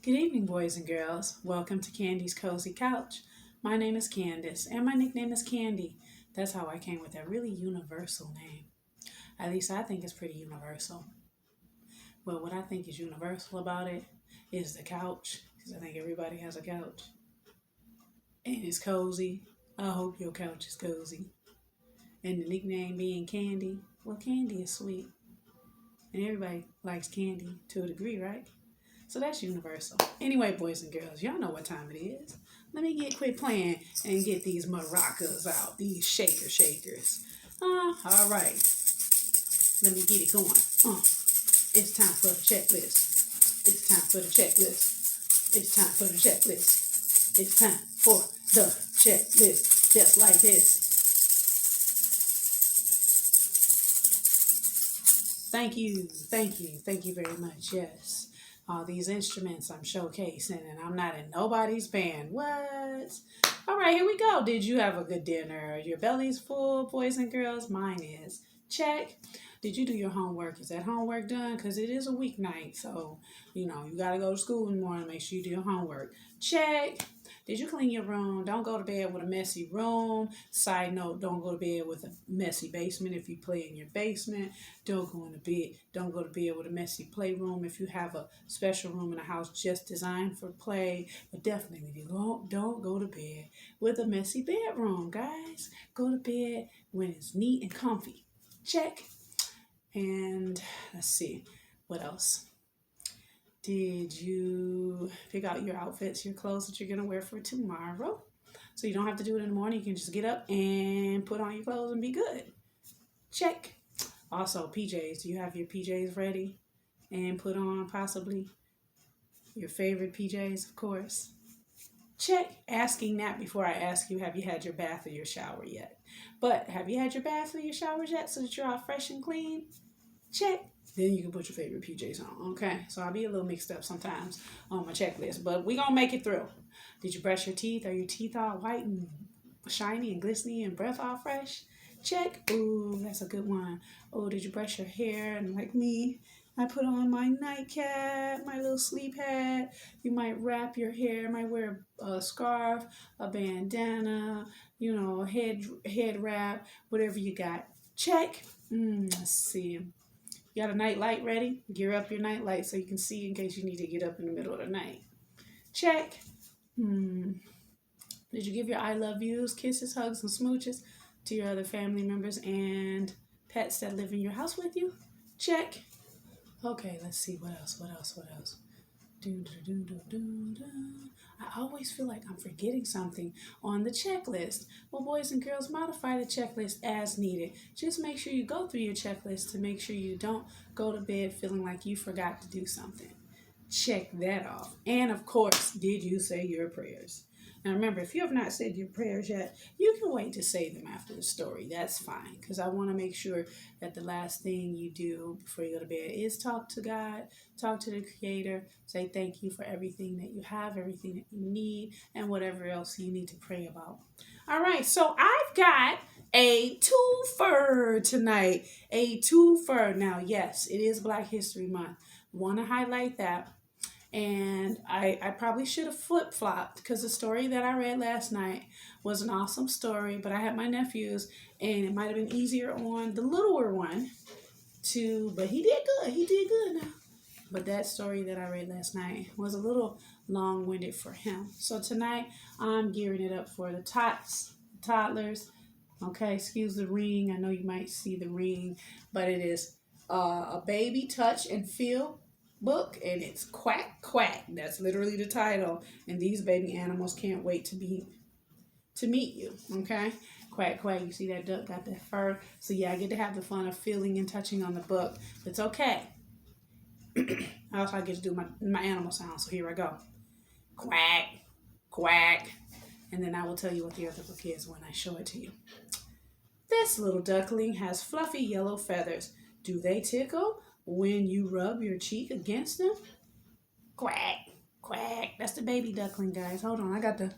Good evening, boys and girls. Welcome to Candy's Cozy Couch. My name is Candace, and my nickname is Candy. That's how I came with that really universal name. At least I think it's pretty universal. Well, what I think is universal about it is the couch, because I think everybody has a couch. And it's cozy. I hope your couch is cozy. And the nickname being Candy, well, candy is sweet. And everybody likes candy to a degree, right? So that's universal. Anyway, boys and girls, y'all know what time it is. Let me quit playing and get these maracas out, these shakers. All right. Let me get it going. It's time for the checklist. It's time for the checklist. It's time for the checklist. It's time for the checklist. Just like this. Thank you very much. Yes. All these instruments I'm showcasing, and I'm not in nobody's band. What? All right, here we go. Did you have a good dinner? Your belly's full, boys and girls? Mine is. Check. Did you do your homework? Is that homework done? Because it is a weeknight, so you got to go to school in the morning. Make sure you do your homework. Check. Did you clean your room? Don't go to bed with a messy room. Side note, don't go to bed with a messy basement if you play in your basement. Don't go to bed with a messy playroom if you have a special room in the house just designed for play. But definitely don't go to bed with a messy bedroom, guys. Go to bed when it's neat and comfy. Check. And let's see, what else? Did you pick out your outfits, your clothes that you're going to wear for tomorrow? So you don't have to do it in the morning. You can just get up and put on your clothes and be good. Check. Also, PJs. Do you have your PJs ready and put on possibly your favorite PJs, of course? Check. Asking that before I ask you, have you had your bath or your shower yet? But have you had your bath or your shower yet so that you're all fresh and clean? Check. Then you can put your favorite PJs on. Okay, so I'll be a little mixed up sometimes on my checklist, but we're gonna make it through. Did you brush your teeth? Are your teeth all white and shiny and glistening and breath all fresh? Check. Ooh, that's a good one. Oh, did you brush your hair? And like me, I put on my nightcap, my little sleep hat. You might wrap your hair, might wear a scarf, a bandana, head wrap, whatever you got. Check. Let's see. You got a night light ready? Gear up your night light so you can see in case you need to get up in the middle of the night. Check. Did you give your I love yous, kisses, hugs, and smooches to your other family members and pets that live in your house with you? Check. Okay, let's see. What else? I always feel like I'm forgetting something on the checklist. Well, boys and girls, modify the checklist as needed. Just make sure you go through your checklist to make sure you don't go to bed feeling like you forgot to do something. Check that off. And of course, did you say your prayers? Now remember, if you have not said your prayers yet, you can wait to say them after the story. That's fine, because I want to make sure that the last thing you do before you go to bed is talk to God, talk to the Creator, say thank you for everything that you have, everything that you need, and whatever else you need to pray about. All right, so I've got a twofer tonight. A twofer. Now, yes, it is Black History Month. Want to highlight that. And I probably should have flip-flopped because the story that I read last night was an awesome story, but I had my nephews and it might have been easier on the littler one but he did good. He did good now. But that story that I read last night was a little long-winded for him. So tonight I'm gearing it up for the toddlers. Okay, excuse the ring. I know you might see the ring, but it is a baby touch and feel book, and it's Quack Quack. That's literally the title. And these baby animals can't wait to meet you. Okay, Quack Quack. You see that duck got that fur? So yeah, I get to have the fun of feeling and touching on the book. It's okay. I get to do my animal sound. So here I go. Quack Quack, and then I will tell you what the other book is when I show it to you. This little duckling has fluffy yellow feathers. Do they tickle when you rub your cheek against them? Quack, quack. That's the baby duckling, guys. Hold on, I got to rub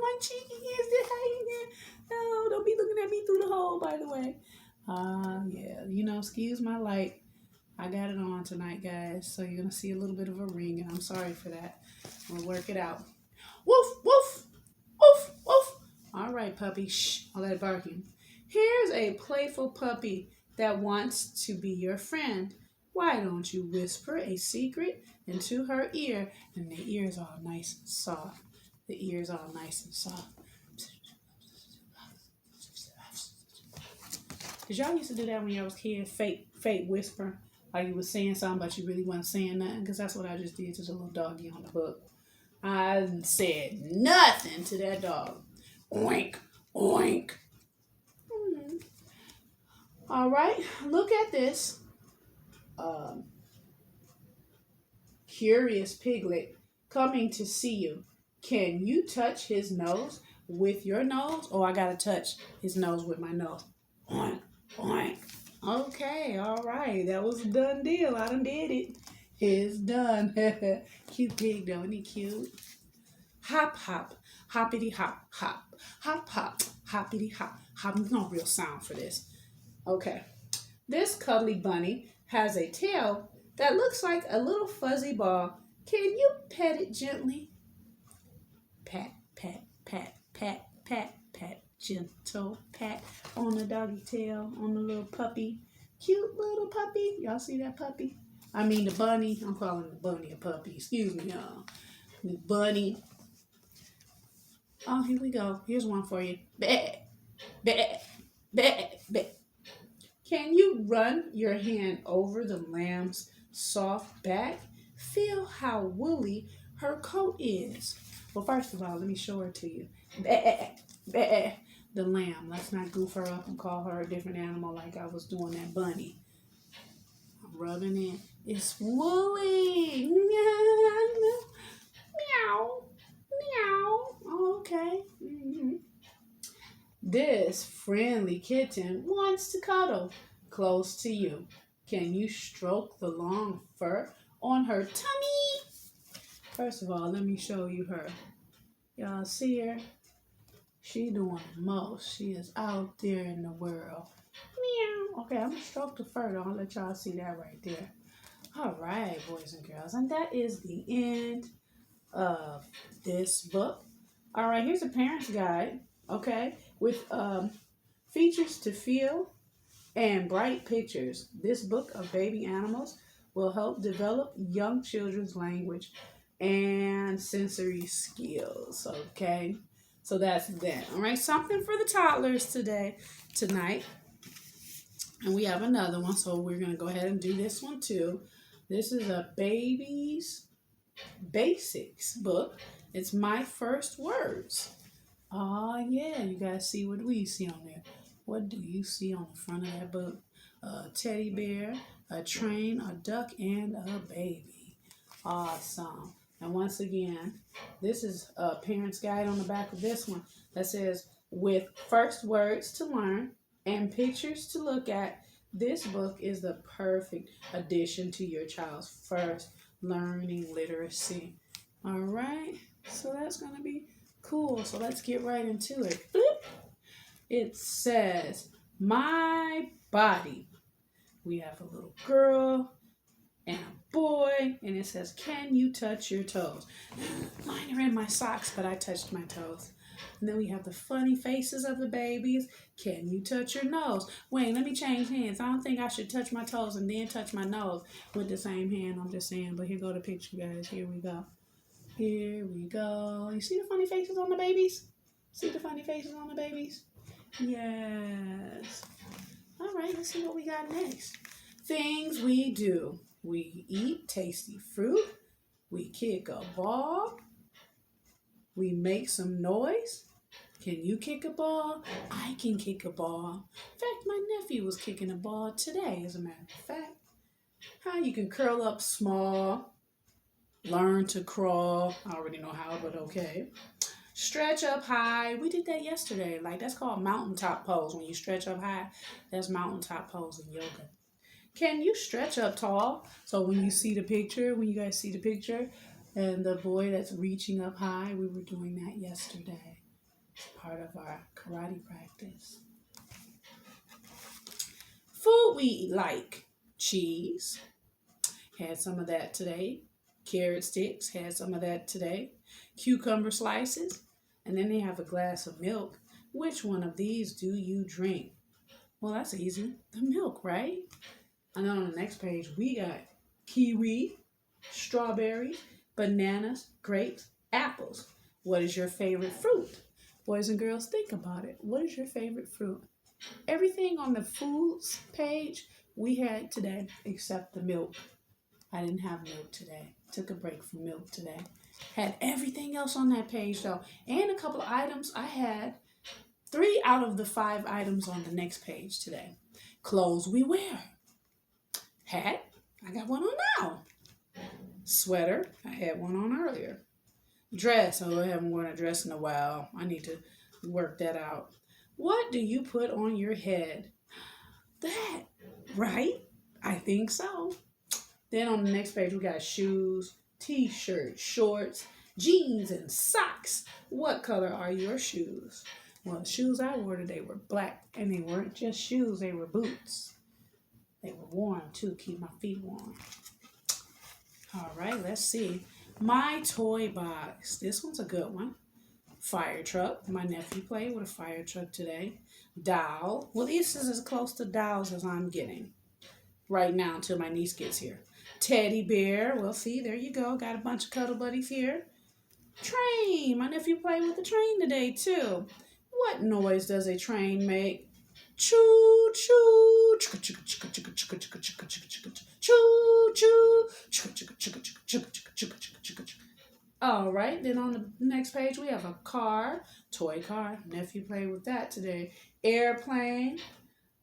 my cheek against it. No, don't be looking at me through the hole, by the way. Yeah, excuse my light. I got it on tonight, guys. So you're going to see a little bit of a ring, and I'm sorry for that. We'll work it out. Woof, woof, woof, woof. All right, puppy. Shh, all that barking. Here's a playful puppy that wants to be your friend. Why don't you whisper a secret into her ear? And the ear's all nice and soft. The ear's all nice and soft. Did y'all used to do that when y'all was kids? Fake whisper. Like you was saying something, but you really wasn't saying nothing? Because that's what I just did to the little doggy on the book. I said nothing to that dog. Oink, oink. All right, look at this. Curious piglet coming to see you. Can you touch his nose with your nose? Oh, I gotta touch his nose with my nose. Oink, oink. Okay, all right. That was a done deal. I done did it. It's done. Cute pig though, isn't he cute? Hop, hop, hoppity hop, hop. Hop, hop, hoppity hop, hop. There's no real sound for this. Okay. This cuddly bunny has a tail that looks like a little fuzzy ball. Can you pet it gently? Pat, pat, pat, pat, pat, pat. Gentle pat on the doggy tail, on the little puppy. Cute little puppy. Y'all see that puppy? I mean the bunny. I'm calling the bunny a puppy. Excuse me, y'all. The bunny. Oh, here we go. Here's one for you. Bah, bah, bah, bah. Can you run your hand over the lamb's soft back? Feel how woolly her coat is. Well, first of all, let me show her to you. Bah, bah. The lamb. Let's not goof her up and call her a different animal like I was doing that bunny. I'm rubbing it. It's woolly. Meow. Meow. Okay. Mm-hmm. This friendly kitten wants to cuddle close to you. Can you stroke the long fur on her tummy? First of all, let me show you her. Y'all see her? She doing the most. She is out there in the world. Meow. Okay, I'm going to stroke the fur. I'll let y'all see that right there. All right, boys and girls. And that is the end of this book. All right, here's a parent's guide, okay, with features to feel and bright pictures. This book of baby animals will help develop young children's language and sensory skills, okay? So that's that. All right, something for the toddlers tonight. And we have another one, so we're going to go ahead and do this one too. This is a baby's basics book. It's my first words. Oh, yeah, you guys see what we see on there. What do you see on the front of that book? A teddy bear, a train, a duck, and a baby. Awesome. And once again, this is a parent's guide on the back of this one that says, with first words to learn and pictures to look at, this book is the perfect addition to your child's first learning literacy. All right, so that's going to be cool. So let's get right into it. It says, my body. We have a little girl and a boy, and it says, can you touch your toes? Mine are in my socks, but I touched my toes. And then we have the funny faces of the babies. Can you touch your nose? Wait, let me change hands. I don't think I should touch my toes and then touch my nose with the same hand. I'm just saying, but here go the picture, guys. Here we go. Here we go. You see the funny faces on the babies? See the funny faces on the babies? Yes. All right, let's see what we got next. Things we do. We eat tasty fruit. We kick a ball. We make some noise. Can you kick a ball? I can kick a ball. In fact, my nephew was kicking a ball today, as a matter of fact. How you can curl up small. Learn to crawl. I already know how, but okay. Stretch up high. We did that yesterday. Like, that's called mountaintop pose. When you stretch up high, that's mountaintop pose in yoga. Can you stretch up tall? So when you see the picture, when you guys see the picture, and the boy that's reaching up high, we were doing that yesterday. It's part of our karate practice. Food we eat like cheese, Had some of that today. Carrot sticks, had some of that today. Cucumber slices, and then they have a glass of milk. Which one of these do you drink? Well, that's easy. The milk, right? And then on the next page, we got kiwi, strawberries, bananas, grapes, apples. What is your favorite fruit? Boys and girls, think about it. What is your favorite fruit? Everything on the foods page we had today except the milk. I didn't have milk today. Took a break from milk today. Had everything else on that page though. And a couple of items. I had 3 out of the 5 items on the next page today. Clothes we wear. Hat, I got one on now. Sweater, I had one on earlier. Dress, oh, I haven't worn a dress in a while. I need to work that out. What do you put on your head? That, right? I think so. Then on the next page, we got shoes, t-shirts, shorts, jeans, and socks. What color are your shoes? Well, the shoes I wore today were black, and they weren't just shoes, they were boots. They were warm, too, keep my feet warm. All right, let's see. My toy box. This one's a good one. Fire truck. My nephew played with a fire truck today. Doll. Well, this is as close to dolls as I'm getting right now until my niece gets here. Teddy bear. Well, see, there you go. Got a bunch of cuddle buddies here. Train. My nephew played with the train today, too. What noise does a train make? Choo choo, choo choo, choo. All right, then on the next page we have a car, toy car. Nephew played with that today. Airplane,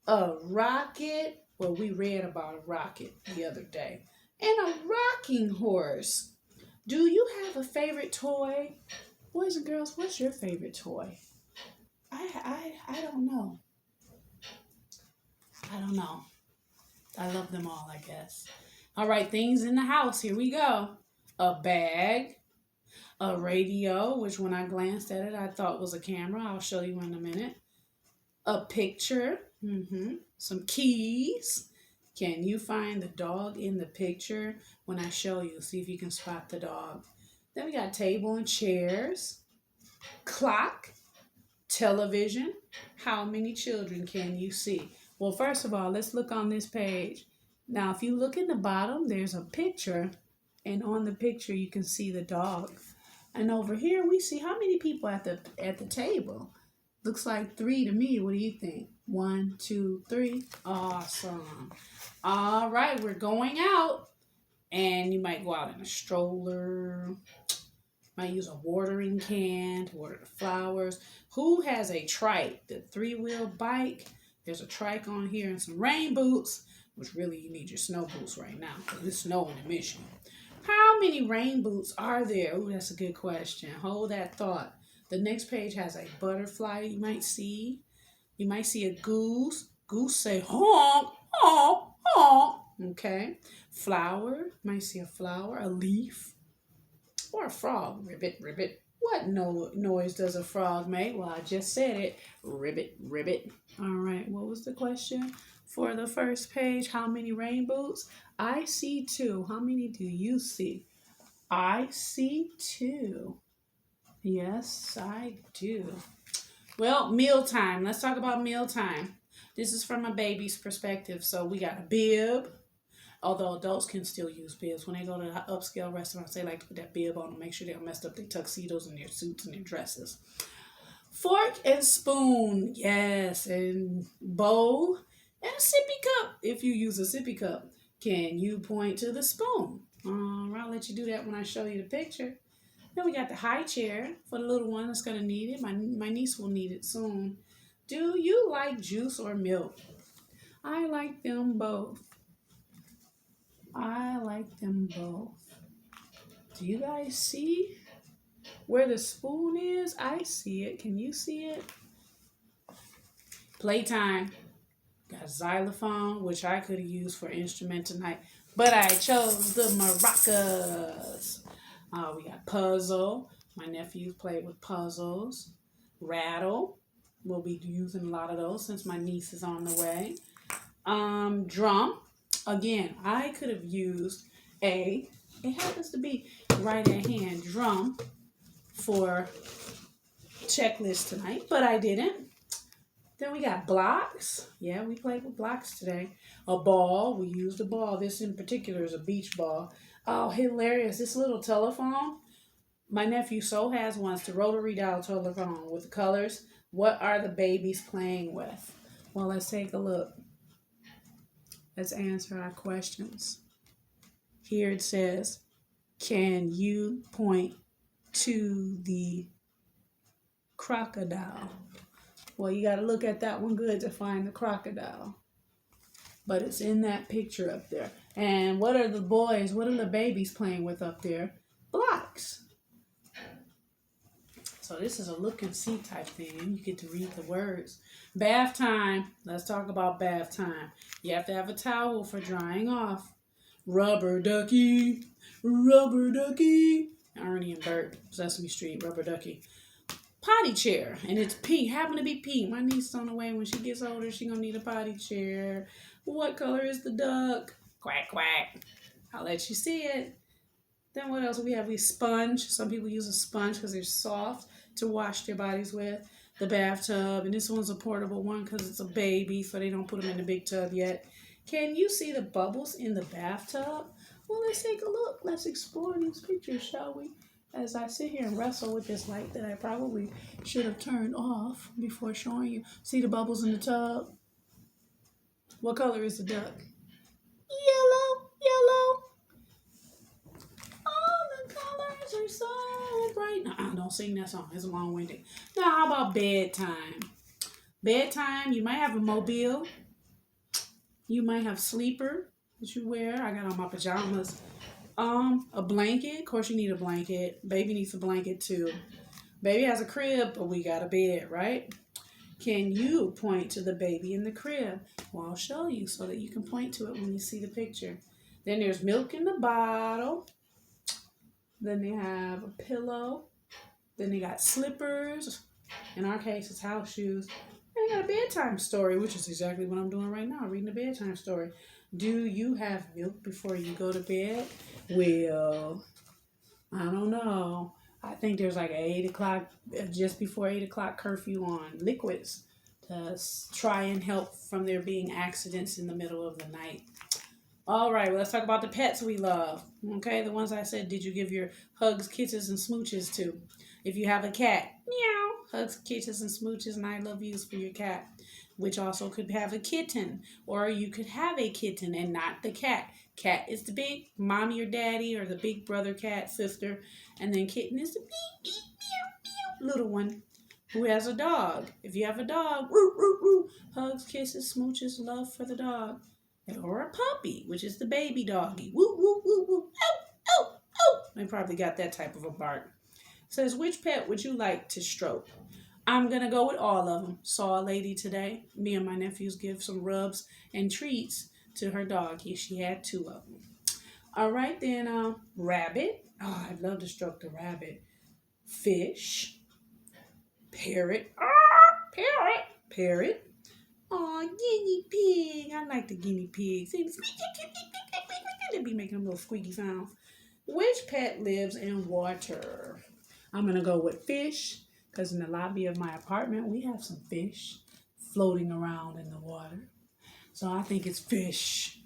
a rocket. Well, we read about a rocket the other day, and a rocking horse. Do you have a favorite toy, boys and girls? What's your favorite toy? I don't know. I don't know. I love them all, I guess. All right, things in the house. Here we go. A bag, a radio, which when I glanced at it, I thought was a camera. I'll show you in a minute. A picture. Some keys. Can you find the dog in the picture? When I show you, see if you can spot the dog. Then we got table and chairs. Clock. Television. How many children can you see? Well, first of all, let's look on this page. Now, if you look in the bottom, there's a picture, and on the picture, you can see the dog. And over here, we see how many people at the table. Looks like 3 to me. What do you think? 1, 2, 3. Awesome. All right, we're going out, and you might go out in a stroller. Might use a watering can to water the flowers. Who has a trike? The 3-wheel bike. There's a trike on here and some rain boots, which really you need your snow boots right now because it's snowing in Michigan. How many rain boots are there? Oh, that's a good question. Hold that thought. The next page has a butterfly you might see. You might see a goose. Goose say honk, honk, honk. Okay. Flower. You might see a flower, a leaf, or a frog. Ribbit, ribbit. What noise does a frog make? Well, I just said it. Ribbit, ribbit. All right, what was the question for the first page? How many rain boots? I see 2. How many do you see? I see 2. Yes, I do. Well, mealtime. Let's talk about mealtime. This is from a baby's perspective. So we got a bib. Although adults can still use bibs. When they go to the upscale restaurants, they like to put that bib on to make sure they don't mess up their tuxedos and their suits and their dresses. Fork and spoon. Yes. And bowl and a sippy cup. If you use a sippy cup, can you point to the spoon? I'll let you do that when I show you the picture. Then we got the high chair for the little one that's going to need it. My niece will need it soon. Do you like juice or milk? I like them both. I like them both. Do you guys see where the spoon is? I see it. Can you see it? Playtime. Got a xylophone, which I could have used for instrument tonight, but I chose the maracas. We got puzzle. My nephew played with puzzles. Rattle. We'll be using a lot of those since my niece is on the way. Drum. Again, I could have used A. It happens to be right at hand drum for checklist tonight, but I didn't. Then we got blocks. Yeah, we played with blocks today. A ball. We used a ball. This in particular is a beach ball. Oh, hilarious. This little telephone. My nephew so has one. It's the rotary dial telephone with the colors. What are the babies playing with? Well, let's take a look. Let's answer our questions. Here it says, can you point to the crocodile? Well, you got to look at that one good to find the crocodile. But it's in that picture up there. And what are the boys, what are the babies playing with up there? Blocks. So this is a look and see type thing. You get to read the words. Bath time. Let's talk about bath time. You have to have a towel for drying off. Rubber ducky. Rubber ducky. Ernie and Bert, Sesame Street, rubber ducky. Potty chair, and it's pink. Happen to be pink. My niece is on the way. When she gets older, she gonna need a potty chair. What color is the duck? Quack quack. I'll let you see it. Then what else do we have? We sponge. Some people use a sponge because they're soft to wash their bodies with. The bathtub, and this one's a portable one because it's a baby, so they don't put them in the big tub yet. Can you see the bubbles in the bathtub? Well, let's take a look. Let's explore these pictures, shall we? As I sit here and wrestle with this light that I probably should have turned off before showing you. See the bubbles in the tub? What color is the duck? Yellow, yellow. Oh, the colors are so bright. No, don't sing that song. It's long-winded. Now, how about bedtime? Bedtime, you might have a mobile. You might have sleeper that you wear. I got on my pajamas. A blanket. Of course, you need a blanket. Baby needs a blanket too. Baby has a crib, but we got a bed, right? Can you point to the baby in the crib? Well, I'll show you so that you can point to it when you see the picture. Then there's milk in the bottle. Then they have a pillow. Then they got slippers. In our case, it's house shoes. And they got a bedtime story, which is exactly what I'm doing right now, reading a bedtime story. Do you have milk before you go to bed? Well, I don't know. I think there's like an 8 o'clock, just before 8 o'clock curfew on liquids to try and help from there being accidents in the middle of the night. All right, well, let's talk about the pets we love. Okay, the ones I said, did you give your hugs, kisses, and smooches to? If you have a cat, meow, hugs, kisses, and smooches, and I love yous for your cat. Which also could have a kitten, or you could have a kitten and not the cat. Cat is the big mommy or daddy, or the big brother cat, sister, and then kitten is the beep, beep, meow, meow, little one who has a dog. If you have a dog, woo, woo, woo, hugs, kisses, smooches, love for the dog. Or a puppy, which is the baby doggy. Woo, woo, woo, woo, ow, ow, ow. They probably got that type of a bark. It says, which pet would you like to stroke? I'm going to go with all of them. Saw a lady today. Me and my nephews give some rubs and treats to her doggy. She had 2 of them. All right, then rabbit. Oh, I'd love to stroke the rabbit. Fish. Parrot. Parrot. Parrot. Oh, guinea pig. I like the guinea pigs. They be making little squeaky sounds. Which pet lives in water? I'm going to go with fish. Because in the lobby of my apartment, we have some fish floating around in the water. So I think it's fish.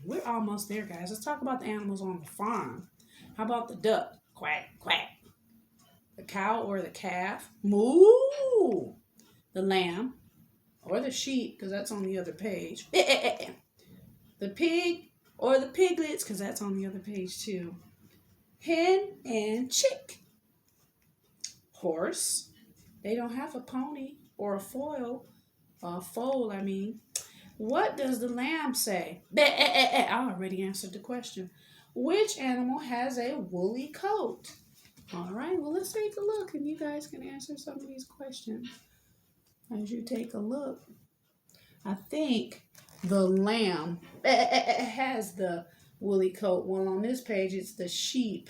We're almost there, guys. Let's talk about the animals on the farm. How about the duck? Quack, quack. The cow or the calf? Moo! The lamb or the sheep, because that's on the other page. The pig or the piglets, because that's on the other page too. Hen and chick. Horse. They don't have a pony or a foal. I mean. What does the lamb say? I already answered the question. Which animal has a woolly coat? All right, well, let's take a look, and you guys can answer some of these questions. As you take a look, I think the lamb has the woolly coat. Well, on this page, it's the sheep.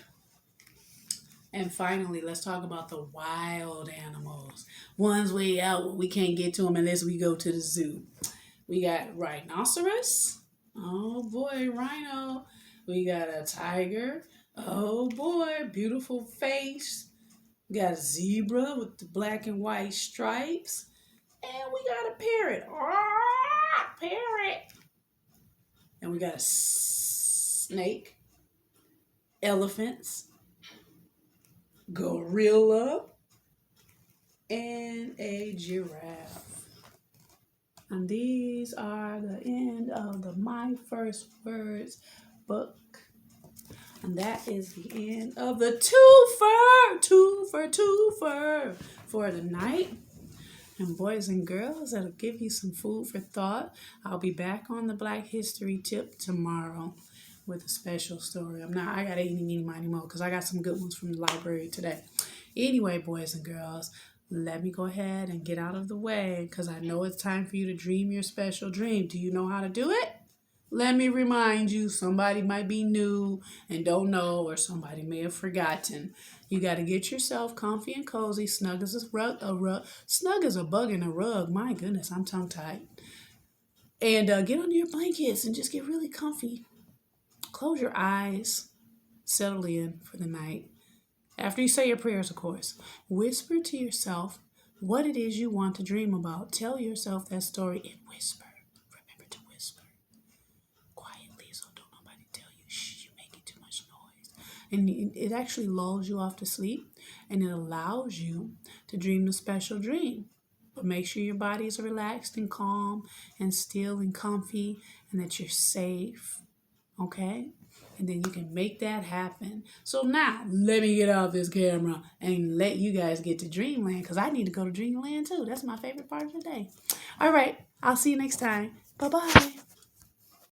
And finally, let's talk about the wild animals. Ones way out, we can't get to them unless we go to the zoo. We got rhinoceros. Oh boy, rhino. We got a tiger. Oh boy, beautiful face. We got a zebra with the black and white stripes. And we got a parrot. Ah, parrot. And we got a snake, elephants, gorilla, and a giraffe. And these are the end of the My First Words book. And that is the end of the twofer for the night. And boys and girls, that'll give you some food for thought. I'll be back on the Black History Tip tomorrow with a special story. I got any money more because I got some good ones from the library today. Anyway, boys and girls, let me go ahead and get out of the way because I know it's time for you to dream your special dream. Do you know how to do it? Let me remind you, somebody might be new and don't know, or somebody may have forgotten. You got to get yourself comfy and cozy, snug as snug as a bug in a rug. My goodness, I'm tongue-tied. And get under your blankets and just get really comfy. Close your eyes, settle in for the night. After you say your prayers, of course, whisper to yourself what it is you want to dream about. Tell yourself that story in whisper. Remember to whisper quietly so don't nobody tell you, shh, you're making too much noise. And it actually lulls you off to sleep, and it allows you to dream the special dream. But make sure your body is relaxed and calm and still and comfy and that you're safe. Okay? And then you can make that happen. So now, let me get off this camera and let you guys get to Dreamland because I need to go to Dreamland too. That's my favorite part of the day. All right. I'll see you next time. Bye-bye.